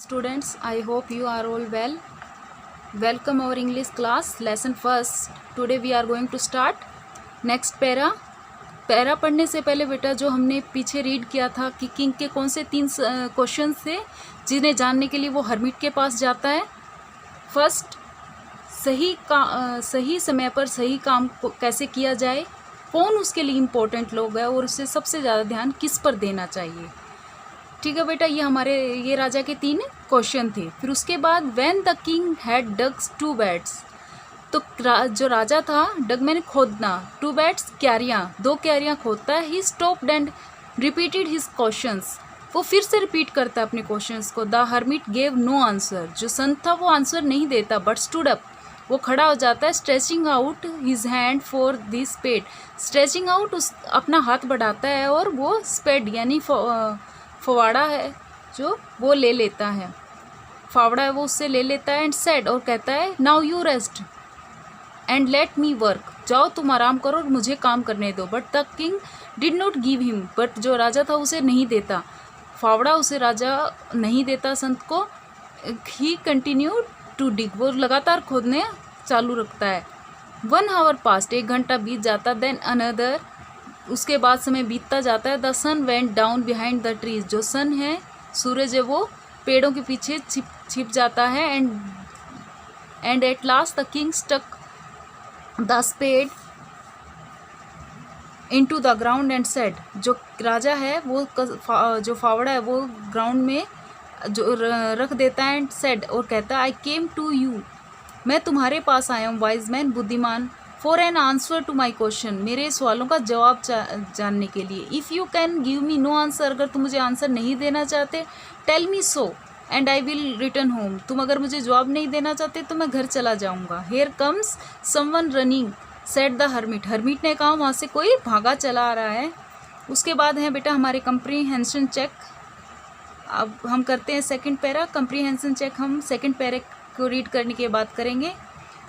Students, I hope you are all well. Welcome our English class lesson first. Today we are going to start next para. Para पढ़ने से पहले बेटा जो हमने पीछे read किया था कि किंग के कौन से 3 क्वेश्चन थे जिन्हें जानने के लिए वो हर्मिट के पास जाता है. फर्स्ट, सही समय पर सही काम कैसे किया जाए, कौन उसके लिए इम्पोर्टेंट लोग हैं और उसे सबसे ज़्यादा ध्यान किस पर देना चाहिए. ठीक है बेटा, ये राजा के 3 क्वेश्चन थे. फिर उसके बाद when the king had dogs 2 beds, तो जो राजा था डग मैंने खोदना, 2 बेड्स क्यारियाँ, 2 क्यारियाँ खोदता है. He stopped and repeated his questions, वो फिर से रिपीट करता है अपने क्वेश्चंस को. The hermit gave no answer, जो संत था वो आंसर नहीं देता बट स्टूड अप, वो खड़ा हो जाता है. Stretching out his hand for this spade, stretching out उस अपना हाथ बढ़ाता है और वो स्पेड यानी फवाड़ा है जो वो ले लेता है, फावड़ा है वो उससे ले लेता है. एंड सेड, और कहता है now you rest and let me work, जाओ तुम आराम करो और मुझे काम करने दो. But the king did not give him, but जो राजा था उसे नहीं देता, फावड़ा उसे राजा नहीं देता संत को. ही कंटिन्यूड टू डिग, वो लगातार खोदने चालू रखता है. 1 आवर पास्ट, 1 घंटा बीत जाता. देन अनदर, उसके बाद समय बीतता जाता है. The sun went down behind the trees, जो सन है सूरज है वो पेड़ों के पीछे छिप जाता है. And at last the king stuck the spade into the ground and said, जो राजा है वो जो फावड़ा है वो ग्राउंड में जो रख देता है. एंड सेड, और कहता है आई केम टू यू, मैं तुम्हारे पास आया हूँ वाइज मैन, बुद्धिमान, for an answer to my question, मेरे सवालों का जवाब जानने के लिए. If you can give me no answer, अगर तुम मुझे आंसर नहीं देना चाहते, tell me so and I will return home, तुम अगर मुझे जवाब नहीं देना चाहते तो मैं घर चला जाऊँगा. Here comes someone running said the hermit, hermit ने कहा वहाँ से कोई भागा चला आ रहा है. उसके बाद है बेटा हमारे कंप्रीहेंशन चेक. अब हम करते हैं सेकंड पैरा. कंप्रीहेंशन चेक हम सेकंड पैरा को रीड करने के बाद करेंगे.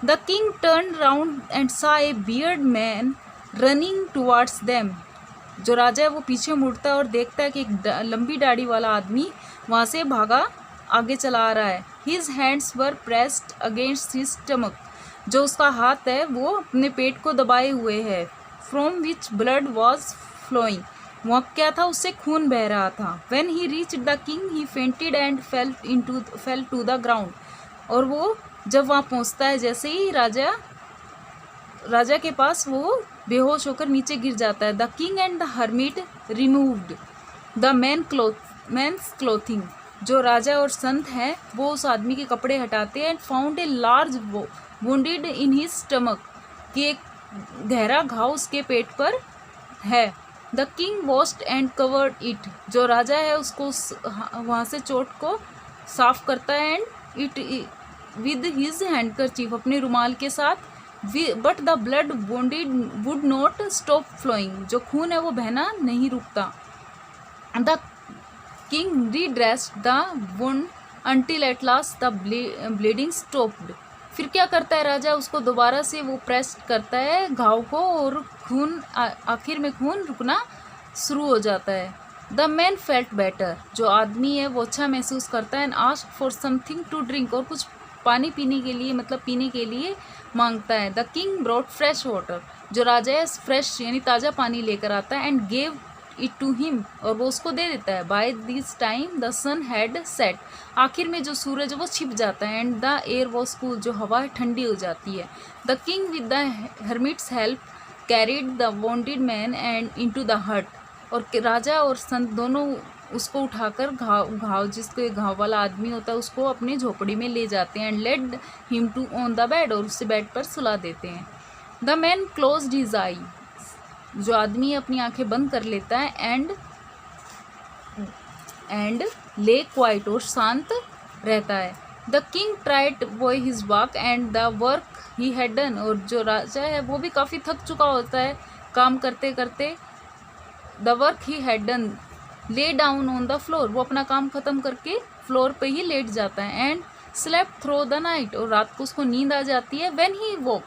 The king turn round and saw a beard man running towards them, जो राजा है वो पीछे मुड़ता है और देखता है कि एक लंबी दाढ़ी वाला आदमी वहाँ से भागा आगे चला आ रहा है. His hands were pressed against his stomach, जो उसका हाथ है वो अपने पेट को दबाए हुए है. From which blood was flowing, वहाँ क्या था, उससे खून बह रहा था. When he reached the king he fainted and fell to the ground, और वो जब वहाँ पहुँचता है जैसे ही राजा के पास वो बेहोश होकर नीचे गिर जाता है. The king and the hermit removed the man's clothing, जो राजा और संत हैं वो उस आदमी के कपड़े हटाते हैं. And found a large wounded in his stomach, कि एक गहरा घाव उसके पेट पर है. The king washed and covered it, जो राजा है उसको वहाँ से चोट को साफ करता है. And it with his handkerchief, अपने रुमाल के साथ. But the blood would not stop flowing, जो खून है वो बहना नहीं रुकता. The king redressed the wound until at last the bleeding stopped, फिर क्या करता है राजा, उसको दोबारा से वो प्रेस करता है घाव को और खून आखिर में खून रुकना शुरू हो जाता है. द मैन फेल्ट बेटर, जो आदमी है वो अच्छा महसूस करता है. And asked for something to drink, और कुछ पानी पीने के लिए मतलब पीने के लिए मांगता है. The king brought fresh water, जो राजा है फ्रेश यानी ताज़ा पानी लेकर आता है. And gave it to him, और वो उसको दे देता है. By this time the sun had set, आखिर में जो सूरज है वो छिप जाता है. And the air was cool, जो हवा है ठंडी हो जाती है. The king with the hermit's help carried the wounded man and into the hut, और राजा और संत दोनों उसको उठाकर घाव जिसको घाव वाला आदमी होता है उसको अपनी झोपड़ी में ले जाते हैं. And led him to on the bed, और उससे बेड पर सुला देते हैं. The man closed his eye, जो आदमी अपनी आंखें बंद कर लेता है. एंड ले क्वाइट, और शांत रहता है. The king tried boy his work and the work he had done, और जो राजा है वो भी काफ़ी थक चुका होता है काम करते करते. The work he had done lay down on the floor, वो अपना काम ख़त्म करके फ्लोर पे ही लेट जाता है. And slept through the night, और रात को उसको नींद आ जाती है. When he woke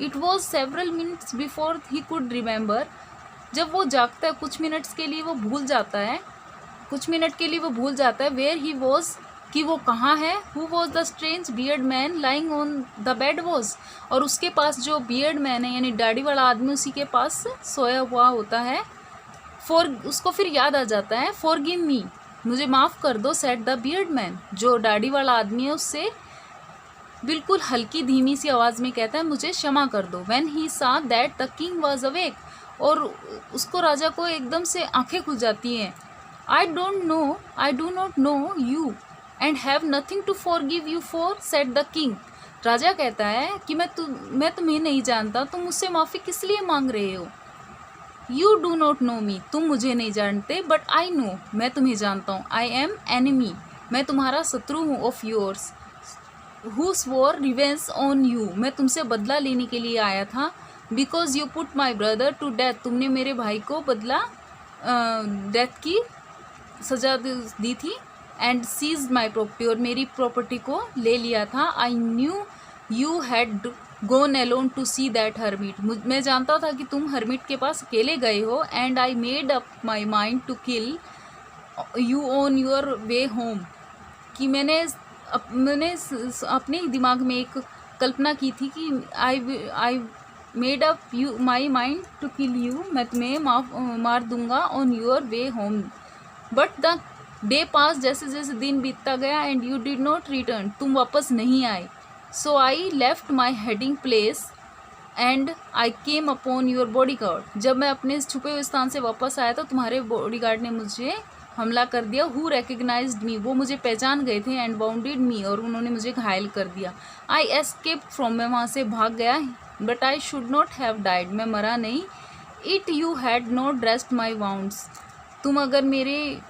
it was several minutes before he could remember, जब वो जागता है कुछ मिनट्स के लिए वो भूल जाता है वेयर ही वॉज कि वो कहाँ है। Who was the strange beard man lying on the bed was, और उसके पास जो बियर्ड मैन है यानी दाढ़ी वाला आदमी उसी के पास सोया हुआ होता है। उसको फिर याद आ जाता है, फॉरगिव मी, मुझे माफ़ कर दो, सेड द बियर्ड मैन, जो दाढ़ी वाला आदमी है उससे बिल्कुल हल्की धीमी सी आवाज़ में कहता है मुझे क्षमा कर दो। व्हेन ही सा that the king was awake, और उसको राजा को एकदम से आंखें खुल जाती हैं। I do not know you and have nothing to forgive you for, said the king. राजा कहता है कि मैं तुम्हें नहीं जानता, तुम मुझसे माफ़ी किस लिए मांग रहे हो। यू डू नॉट नो मी, तुम मुझे नहीं जानते, बट आई नो, मैं तुम्हें जानता हूँ। आई एम एनिमी, मैं तुम्हारा शत्रु हूँ, of yours who swore revenge on you, मैं तुमसे बदला लेने के लिए आया था। Because you put my brother to death, तुमने मेरे भाई को डेथ की सजा दी थी। एंड सीज्ड माई प्रॉपर्टी, और मेरी प्रॉपर्टी को ले लिया था। I knew you had gone alone to see that hermit, मैं जानता था कि तुम हर्मिट के पास अकेले गए हो। And I made up my mind to kill you on your way home, कि मैंने अपने दिमाग में एक कल्पना की थी कि I made up you my mind to kill you, मैं तुम्हें मार दूंगा on your way home. But the day pass, जैसे जैसे दिन बीतता गया, and you did not return, तुम वापस नहीं आए। So I left my heading place and I came upon your bodyguard, जब मैं अपने छुपे हुए स्थान से वापस आया तो तुम्हारे बॉडी गार्ड ने मुझे हमला कर दिया। हु रिकग्नाइज्ड मी, वो मुझे पहचान गए थे। एंड वाउंडेड मी, और उन्होंने मुझे घायल कर दिया। आई एस्केप फ्रॉम, मैं वहाँ से भाग गया। But I should not have died, मैं मरा नहीं। It you had not dressed my wounds, तुम अगर मेरे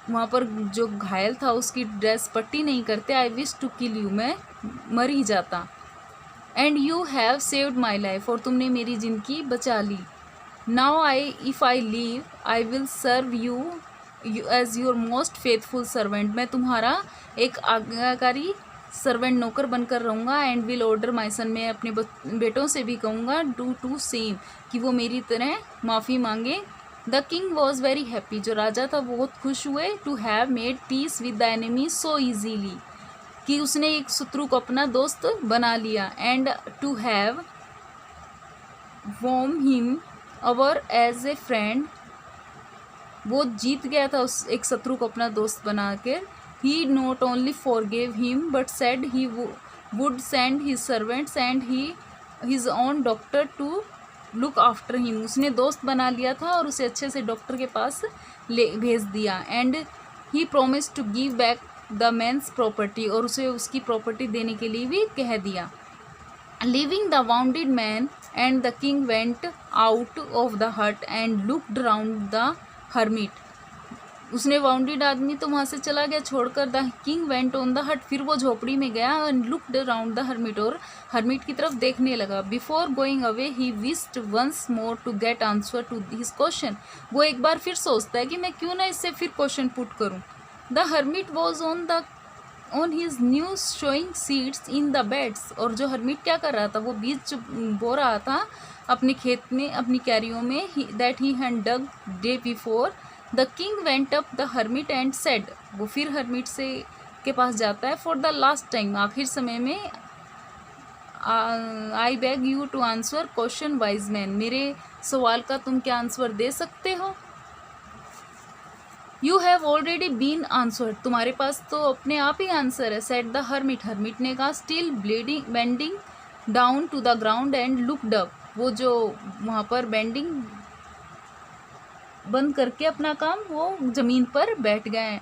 वहाँ पर जो घायल था उसकी ड्रेस पट्टी नहीं करते, I wish to kill you, मैं मर ही जाता। And you have saved my life, और तुमने मेरी ज़िंदगी बचा ली। Now if I live I will serve you as your most faithful servant, मैं तुम्हारा एक आज्ञाकारी सर्वेंट नौकर बनकर रहूँगा। And will order my son, मैं अपने बेटों से भी कहूँगा डू टू सेम, कि वो मेरी तरह माफ़ी मांगे। The king was very happy, जो राजा था बहुत खुश हुए। To have made peace with the enemy so easily, कि उसने एक शत्रु को अपना दोस्त बना लिया। And to have won him over as a friend, वो जीत गया था उस एक शत्रु को अपना दोस्त बना कर। He not only forgave him but said he would send his servants and his own doctor to look after him, उसने दोस्त बना लिया था और उसे अच्छे से डॉक्टर के पास भेज दिया। And he promise to give back the man's property, और उसे उसकी प्रॉपर्टी देने के लिए भी कह दिया। Living the wounded man and the king went out of the hut and looked round the hermit, उसने वाउंडेड आदमी तो वहाँ से चला गया छोड़कर। The king went on the hut, फिर वो झोपड़ी में गया and looked round the hermit, और हर्मिट की तरफ देखने लगा। Before going away he wished once more to get answer to his question, वो एक बार फिर सोचता है कि मैं क्यों ना इससे फिर क्वेश्चन पुट करूँ। The hermit was on his new showing seeds in the beds, और जो हर्मिट क्या कर रहा था, वो बीज बो रहा था अपने खेत में, अपनी क्यारियों में, that he had dug day before. The king went up the hermit and said, वो फिर हर्मिट से के पास जाता है। फॉर द लास्ट टाइम, आखिर समय में, I beg you to answer question wise man, मेरे सवाल का तुम क्या आंसर दे सकते हो। You have already been answered, तुम्हारे पास तो अपने आप ही आंसर है। सेड द हर्मिट, हर्मिट ने कहा। Still bending down to the ground and looked up, वो जो वहाँ पर बेंडिंग बंद करके अपना काम, वो जमीन पर बैठ गए।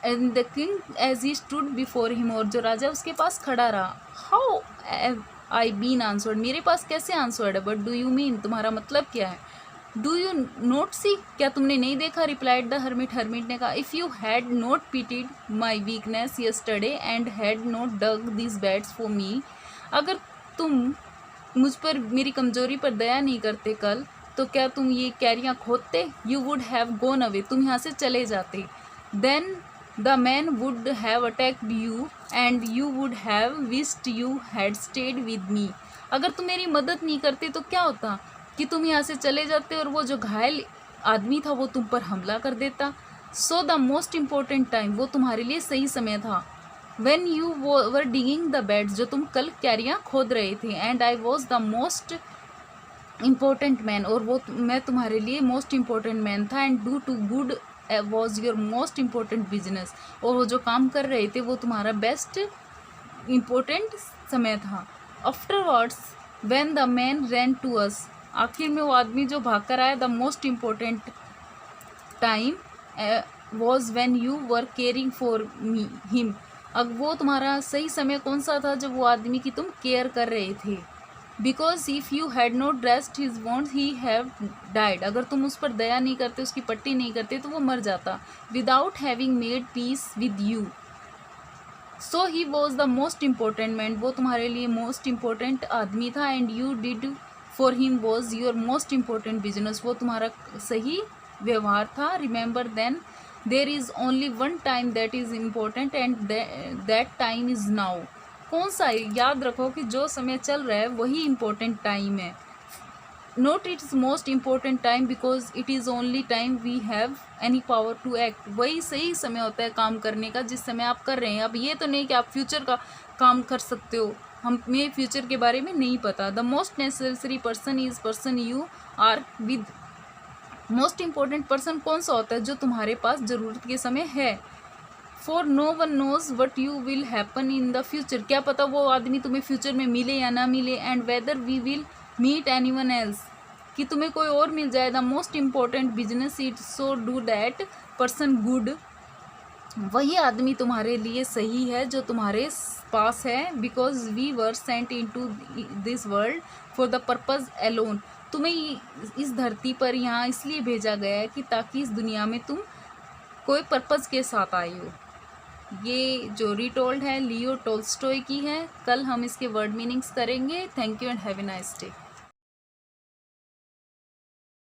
And the king as he stood before him, और जो राजा उसके पास खड़ा रहा। हाउ आई बीन आंसर्ड, मेरे पास कैसे आंसर्ड है। बट डू यू मीन, तुम्हारा मतलब क्या है। डू यू नोट सी, क्या तुमने नहीं देखा। रिप्लाइड द हर्मिट, हर्मिट ने कहा। If you had not pitied my weakness yesterday and had not dug this beds for me, अगर तुम मुझ पर मेरी कमजोरी पर दया नहीं करते कल, तो क्या तुम ये कैरियाँ खोदते। You would have gone away, तुम यहाँ से चले जाते। Then the man would have attacked you and you would have wished you had stayed with me, अगर तुम मेरी मदद नहीं करते तो क्या होता कि तुम यहाँ से चले जाते और वो जो घायल आदमी था वो तुम पर हमला कर देता। So the most important time, वो तुम्हारे लिए सही समय था। When you were digging the beds, जो तुम कल क्यारियाँ खोद रहे थे। And I was the most important man, और वो मैं तुम्हारे लिए मोस्ट इम्पोर्टेंट मैन था। And do to good was your most important business, और वो जो काम कर रहे थे वो तुम्हारा बेस्ट इम्पोर्टेंट समय था। Afterwards when the man ran to us, आखिर में वो आदमी जो भाग कर आया, the most important time was when you were caring for him, अब वो तुम्हारा सही समय कौन सा था जब वो आदमी की तुम केयर कर रहे थे। Because if you had not dressed his wants he have died, अगर तुम उस पर दया नहीं करते, उसकी पट्टी नहीं करते, तो वो मर जाता। Without having made peace with you, so he was the most important man, वो तुम्हारे लिए मोस्ट इम्पोर्टेंट आदमी था। And you did for him was your most important business, वो तुम्हारा सही व्यवहार था। Remember then there is only one time that is important and that time is now, कौन सा है? याद रखो कि जो समय चल रहा है वही इम्पोर्टेंट टाइम है। Not it's most important time because it is only time we have any power to act, वही सही समय होता है काम करने का जिस समय आप कर रहे हैं। अब ये तो नहीं कि आप फ्यूचर का काम कर सकते हो, हमें फ्यूचर के बारे में नहीं पता। The most necessary person is person you are with, most important person कौन सा होता है? जो तुम्हारे पास ज़रूरत के समय है। For no one knows what you will happen in the future, क्या पता वो आदमी तुम्हें फ्यूचर में मिले या ना मिले। And whether we will meet any one else, कि तुम्हें कोई और मिल जाए। The most important business it so do that person good, वही आदमी तुम्हारे लिए सही है जो तुम्हारे पास है। Because we were sent into this world for the purpose alone, तुम्हें इस धरती पर यहाँ इसलिए भेजा गया है कि ताकि इस दुनिया में तुम कोई पर्पज़ के साथ आए हो। ये जो रीटोल्ड है लियो टोल्स्टॉय की है। कल हम इसके वर्ड मीनिंग्स करेंगे। Thank you and have a nice day.